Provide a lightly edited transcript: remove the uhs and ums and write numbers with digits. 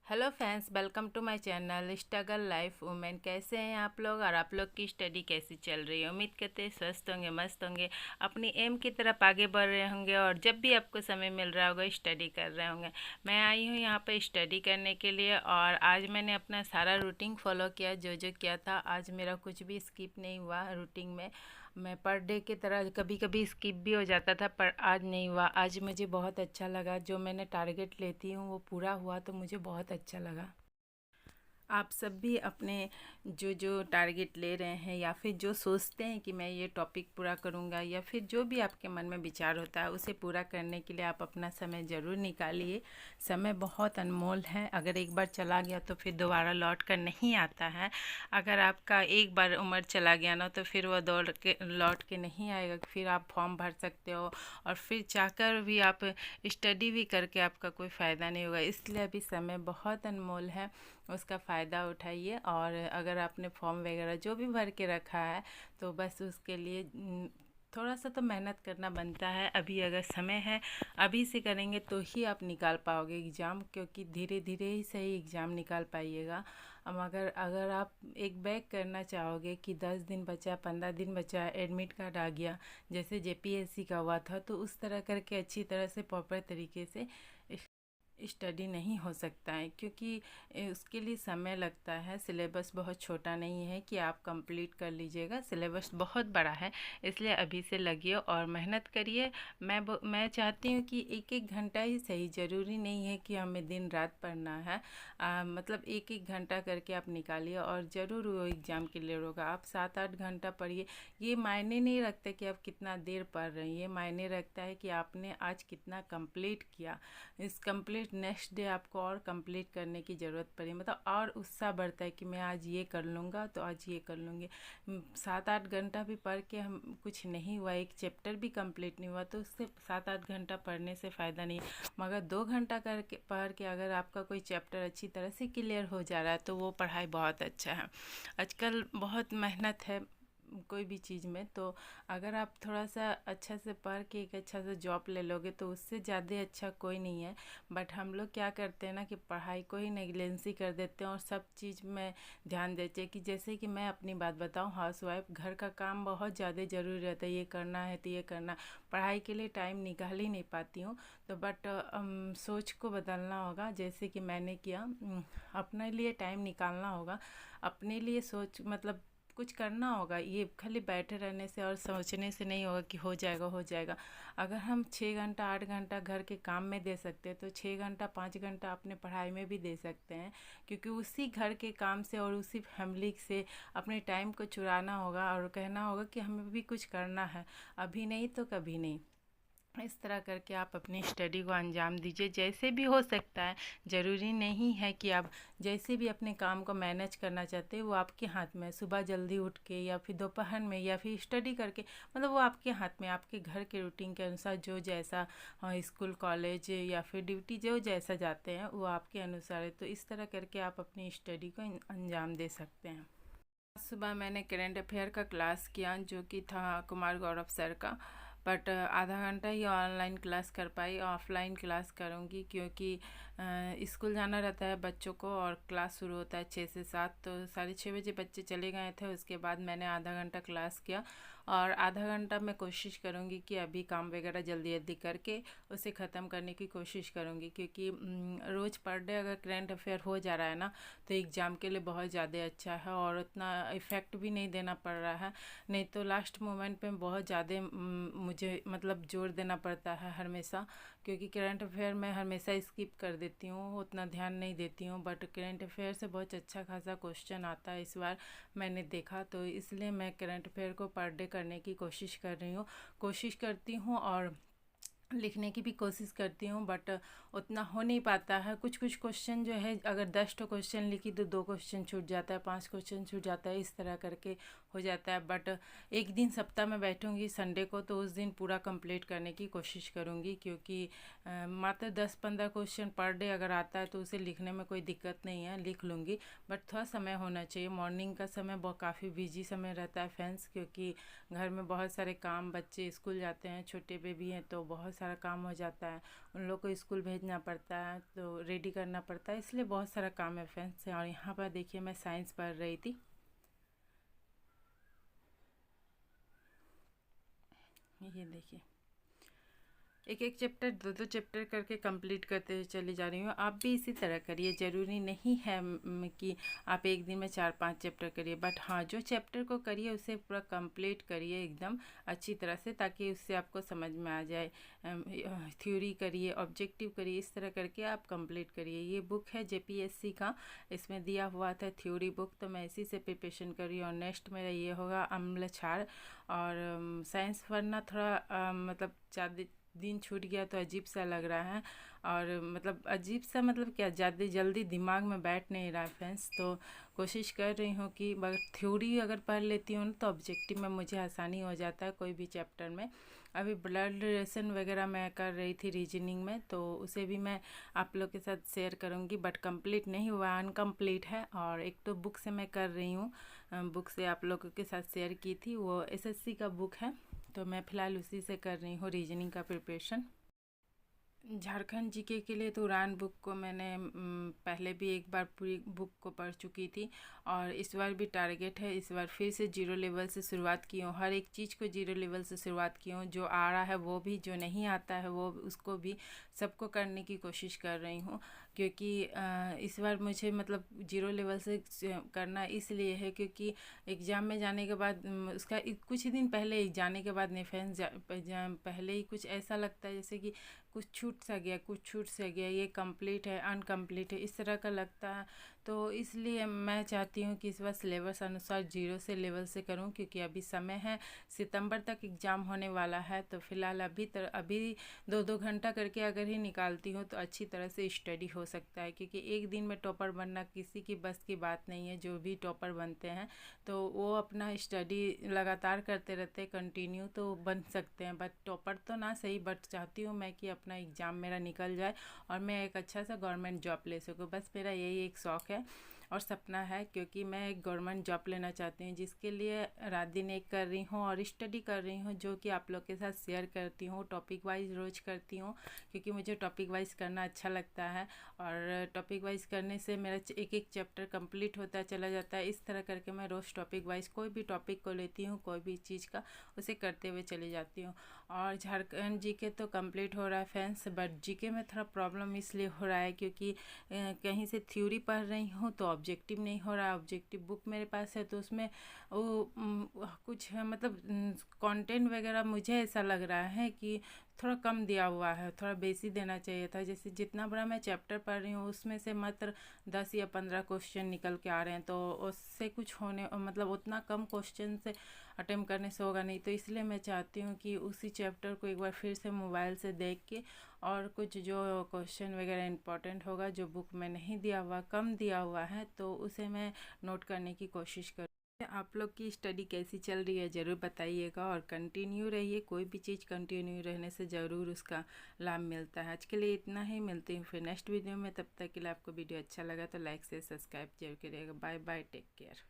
Hello friends, welcome to my channel struggle life women. कैसे हैं आप लोग और आप लोग की स्टडी कैसी चल रही है? उम्मीद करते हैं स्वस्थ होंगे, मस्त होंगे, अपनी एम की तरफ आगे बढ़ रहे होंगे और जब भी आपको समय मिल रहा होगा स्टडी कर रहे होंगे। मैं आई हूँ यहाँ पर स्टडी करने के लिए और आज मैंने अपना सारा रूटीन फॉलो किया। जो जो किया था आज मेरा कुछ भी स्किप नहीं हुआ रूटीन में। मैं पर डे की तरह कभी कभी स्किप भी हो जाता था पर आज नहीं हुआ। आज मुझे बहुत अच्छा लगा, जो मैंने टारगेट लेती हूँ वो पूरा हुआ तो मुझे बहुत अच्छा लगा। आप सब भी अपने जो जो टारगेट ले रहे हैं या फिर जो सोचते हैं कि मैं ये टॉपिक पूरा करूँगा या फिर जो भी आपके मन में विचार होता है उसे पूरा करने के लिए आप अपना समय ज़रूर निकालिए। समय बहुत अनमोल है, अगर एक बार चला गया तो फिर दोबारा लौट कर नहीं आता है। अगर आपका एक बार उम्र चला गया ना तो फिर वह दौड़ के लौट के नहीं आएगा। फिर आप फॉर्म भर सकते हो और फिर चाहकर भी आप स्टडी भी करके आपका कोई फ़ायदा नहीं होगा। इसलिए अभी समय बहुत अनमोल है, उसका फ़ायदा उठाइए। और अगर आपने फॉर्म वगैरह जो भी भर के रखा है तो बस उसके लिए थोड़ा सा तो मेहनत करना बनता है। अभी अगर समय है अभी से करेंगे तो ही आप निकाल पाओगे एग्ज़ाम, क्योंकि धीरे धीरे ही सही एग्ज़ाम निकाल पाइएगा। अब अगर अगर आप एक बैक करना चाहोगे कि 10 दिन बचा, 15 दिन बचा, एडमिट कार्ड आ गया, जैसे जेपीएससी का हुआ था, तो उस तरह करके अच्छी तरह से प्रॉपर तरीके से स्टडी नहीं हो सकता है, क्योंकि उसके लिए समय लगता है। सिलेबस बहुत छोटा नहीं है कि आप कंप्लीट कर लीजिएगा, सिलेबस बहुत बड़ा है। इसलिए अभी से लगिए और मेहनत करिए। मैं चाहती हूँ कि एक एक घंटा ही सही, ज़रूरी नहीं है कि हमें दिन रात पढ़ना है। मतलब एक एक घंटा करके आप निकालिए और ज़रूर वो एग्ज़ाम क्लियर होगा। आप 7-8 घंटा पढ़िए, ये मायने नहीं रखता कि आप कितना देर पढ़ रही हैं, ये मायने रखता है कि आपने आज कितना कंप्लीट किया। इस कंप्लीट नेक्स्ट डे आपको और कंप्लीट करने की ज़रूरत पड़ी, मतलब और उत्साह बढ़ता है कि मैं आज ये कर लूँगा तो आज ये कर लूँगी। 7-8 घंटा भी पढ़ के हम कुछ नहीं हुआ, एक चैप्टर भी कंप्लीट नहीं हुआ तो उससे 7-8 घंटा पढ़ने से फ़ायदा नहीं। मगर 2 घंटा करके पढ़ के अगर आपका कोई चैप्टर अच्छी तरह से क्लियर हो जा रहा है तो वो पढ़ाई बहुत अच्छा है। आजकल बहुत मेहनत है कोई भी चीज़ में, तो अगर आप थोड़ा सा अच्छा से पढ़ के एक अच्छा सा जॉब ले लोगे तो उससे ज़्यादा अच्छा कोई नहीं है। बट हम लोग क्या करते हैं ना कि पढ़ाई को ही नेगलेंसी कर देते हैं और सब चीज़ में ध्यान देते हैं। कि जैसे कि मैं अपनी बात बताऊं, हाउसवाइफ, घर का काम बहुत ज़्यादा ज़रूरी रहता है, ये करना है तो ये करना, पढ़ाई के लिए टाइम निकाल ही नहीं पाती हूँ। तो बट सोच को बदलना होगा, जैसे कि मैंने किया। अपने लिए टाइम निकालना होगा, अपने लिए सोच मतलब कुछ करना होगा। ये खाली बैठे रहने से और सोचने से नहीं होगा कि हो जाएगा हो जाएगा। अगर हम 6 घंटा 8 घंटा घर के काम में दे सकते हैं तो 6 घंटा 5 घंटा अपने पढ़ाई में भी दे सकते हैं। क्योंकि उसी घर के काम से और उसी फैमिली से अपने टाइम को चुराना होगा और कहना होगा कि हमें भी कुछ करना है, अभी नहीं तो कभी नहीं। इस तरह करके आप अपनी स्टडी को अंजाम दीजिए जैसे भी हो सकता है। ज़रूरी नहीं है कि आप जैसे भी अपने काम को मैनेज करना चाहते हैं वो आपके हाथ में है। सुबह जल्दी उठ के या फिर दोपहर में या फिर स्टडी करके, मतलब वो आपके हाथ में, आपके घर के रूटीन के अनुसार जो जैसा, हाँ, स्कूल कॉलेज या फिर ड्यूटी जो जैसा जाते हैं वो आपके अनुसार है। तो इस तरह करके आप अपनी स्टडी को अंजाम दे सकते हैं। सुबह मैंने करंट अफेयर का क्लास किया जो कि था कुमार गौरव सर का। बट आधा घंटा ही ऑनलाइन क्लास कर पाई, ऑफलाइन क्लास करूँगी क्योंकि स्कूल जाना रहता है बच्चों को और क्लास शुरू होता है 6 से 7, तो 6:30 बजे बच्चे चले गए थे। उसके बाद मैंने आधा घंटा क्लास किया और आधा घंटा मैं कोशिश करूँगी कि अभी काम वगैरह जल्दी जल्दी करके उसे ख़त्म करने की कोशिश करूँगी। क्योंकि रोज़ पर डे अगर करंट अफेयर हो जा रहा है ना तो एग्ज़ाम के लिए बहुत ज़्यादा अच्छा है और उतना इफ़ेक्ट भी नहीं देना पड़ रहा है। नहीं तो लास्ट मोमेंट पे बहुत ज़्यादा मुझे मतलब जोर देना पड़ता है हमेशा, क्योंकि करंट अफेयर मैं हमेशा स्किप कर देती हूँ, उतना ध्यान नहीं देती हूँ। बट करंट अफेयर से बहुत अच्छा खासा क्वेश्चन आता है इस बार मैंने देखा, तो इसलिए मैं करंट अफेयर को पर डे करने की कोशिश कर रही हूँ, कोशिश करती हूँ और लिखने की भी कोशिश करती हूँ। बट उतना हो नहीं पाता है। कुछ कुछ क्वेश्चन जो है, अगर 10 क्वेश्चन लिखी तो 2 क्वेश्चन छूट जाता है, 5 क्वेश्चन छूट जाता है, इस तरह करके हो जाता है। बट एक दिन सप्ताह में बैठूंगी संडे को, तो उस दिन पूरा कंप्लीट करने की कोशिश करूंगी, क्योंकि मात्र 10-15 क्वेश्चन पर डे अगर आता है तो उसे लिखने में कोई दिक्कत नहीं है, लिख लूँगी। बट थोड़ा समय होना चाहिए। मॉर्निंग का समय बहुत काफ़ी बिजी समय रहता है फ्रेंड्स, क्योंकि घर में बहुत सारे काम, बच्चे स्कूल जाते हैं, छोटे बेबी हैं तो बहुत सारा काम हो जाता है। उन लोग को स्कूल भेजना पड़ता है, तो रेडी करना पड़ता है, इसलिए बहुत सारा काम है फ्रेंड्स। और यहाँ पर देखिए मैं साइंस पढ़ रही थी। ये देखिए एक एक चैप्टर, दो दो चैप्टर करके कंप्लीट करते हुए चली जा रही हूँ। आप भी इसी तरह करिए, ज़रूरी नहीं है कि आप एक दिन में 4-5 चैप्टर करिए, बट हाँ जो चैप्टर को करिए उसे पूरा कंप्लीट करिए एकदम अच्छी तरह से, ताकि उससे आपको समझ में आ जाए। थ्योरी करिए, ऑब्जेक्टिव करिए, इस तरह करके आप कंप्लीट करिए। ये बुक है JPSC का, इसमें दिया हुआ था थ्योरी बुक, तो मैं इसी से प्रिपरेशन कर रही हूँ। और नेक्स्ट मेरा ये होगा अम्ल क्षार। और साइंस पढ़ना थोड़ा मतलब ज़्यादा दिन छूट गया तो अजीब सा लग रहा है। और मतलब अजीब सा मतलब क्या, ज़्यादा जल्दी दिमाग में बैठ नहीं रहा है फ्रेंड्स। तो कोशिश कर रही हूँ कि थ्योरी अगर पढ़ लेती हूँ तो ऑब्जेक्टिव में मुझे आसानी हो जाता है कोई भी चैप्टर में। अभी ब्लड रिलेशन वगैरह मैं कर रही थी रीजनिंग में, तो उसे भी मैं आप लोग के साथ शेयर करूँगी, बट कंप्लीट नहीं हुआ, अनकम्प्लीट है। और एक तो बुक से मैं कर रही हूँ, बुक से आप लोगों के साथ शेयर की थी, वो SSC का बुक है, तो मैं फ़िलहाल उसी से कर रही हूँ रीजनिंग का प्रिपरेशन। झारखंड जीके के लिए तो उड़ान बुक को मैंने पहले भी एक बार पूरी बुक को पढ़ चुकी थी, और इस बार भी टारगेट है, इस बार फिर से जीरो लेवल से शुरुआत की हूँ। हर एक चीज़ को जीरो लेवल से शुरुआत की हूँ, जो आ रहा है वो भी, जो नहीं आता है वो उसको भी, सबको करने की कोशिश कर रही हूँ। क्योंकि इस बार मुझे मतलब जीरो लेवल से करना इसलिए है क्योंकि एग्ज़ाम में जाने के बाद उसका कुछ दिन पहले जाने के बाद फ्रेंड्स पहले ही कुछ ऐसा लगता है जैसे कि कुछ छूट सा गया, कुछ छूट सा गया, ये कंप्लीट है, अनकम्प्लीट है, इस तरह का लगता है। तो इसलिए मैं चाहती हूँ कि इस बार सिलेबस अनुसार जीरो से लेवल से करूँ, क्योंकि अभी समय है, सितंबर तक एग्ज़ाम होने वाला है। तो फ़िलहाल अभी 2-2 घंटा करके अगर ही निकालती हूँ तो अच्छी तरह से स्टडी हो सकता है, क्योंकि एक दिन में टॉपर बनना किसी की बस की बात नहीं है। जो भी टॉपर बनते हैं तो वो अपना स्टडी लगातार करते रहते, कंटिन्यू तो बन सकते हैं, बट टॉपर तो ना सही, बट चाहती हूँ मैं कि अपना एग्ज़ाम मेरा निकल जाए और मैं एक अच्छा सा गवर्नमेंट जॉब ले सकूँ। बस मेरा यही एक शौक़ है और सपना है, क्योंकि मैं एक गवर्नमेंट जॉब लेना चाहती हूँ, जिसके लिए रात दिन एक कर रही हूँ और स्टडी कर रही हूँ, जो कि आप लोग के साथ शेयर करती हूँ। टॉपिक वाइज रोज़ करती हूँ, क्योंकि मुझे टॉपिक वाइज करना अच्छा लगता है, और टॉपिक वाइज करने से मेरा एक एक चैप्टर कंप्लीट होता चला जाता है। इस तरह करके मैं रोज़ टॉपिक वाइज कोई भी टॉपिक को लेती हूँ, कोई भी चीज़ का उसे करते हुए चली जाती हूँ। और झारखंड जीके तो कंप्लीट हो रहा है फ्रेंड्स, बट जीके में थोड़ा प्रॉब्लम इसलिए हो रहा है क्योंकि कहीं से थ्योरी पढ़ रही हूँ तो ऑब्जेक्टिव नहीं हो रहा। ऑब्जेक्टिव बुक मेरे पास है तो उसमें वो कुछ मतलब कंटेंट वगैरह मुझे ऐसा लग रहा है कि थोड़ा कम दिया हुआ है, थोड़ा बेसी देना चाहिए था। जैसे जितना बड़ा मैं चैप्टर पढ़ रही हूँ उसमें से मात्र 10 या 15 क्वेश्चन निकल के आ रहे हैं, तो उससे कुछ होने मतलब उतना कम क्वेश्चन से अटेम्प्ट करने से होगा नहीं। तो इसलिए मैं चाहती हूँ कि उसी चैप्टर को एक बार फिर से मोबाइल से देख के, और कुछ जो क्वेश्चन वगैरह इंपॉर्टेंट होगा जो बुक में नहीं दिया हुआ, कम दिया हुआ है, तो उसे मैं नोट करने की कोशिश करूँ। आप लोग की स्टडी कैसी चल रही है ज़रूर बताइएगा, और कंटिन्यू रहिए। कोई भी चीज़ कंटिन्यू रहने से ज़रूर उसका लाभ मिलता है। आज के लिए इतना ही, मिलती हूँ फिर नेक्स्ट वीडियो में। तब तक के लिए आपको वीडियो अच्छा लगा तो लाइक से सब्सक्राइब जरूर करिएगा। Bye bye, take care.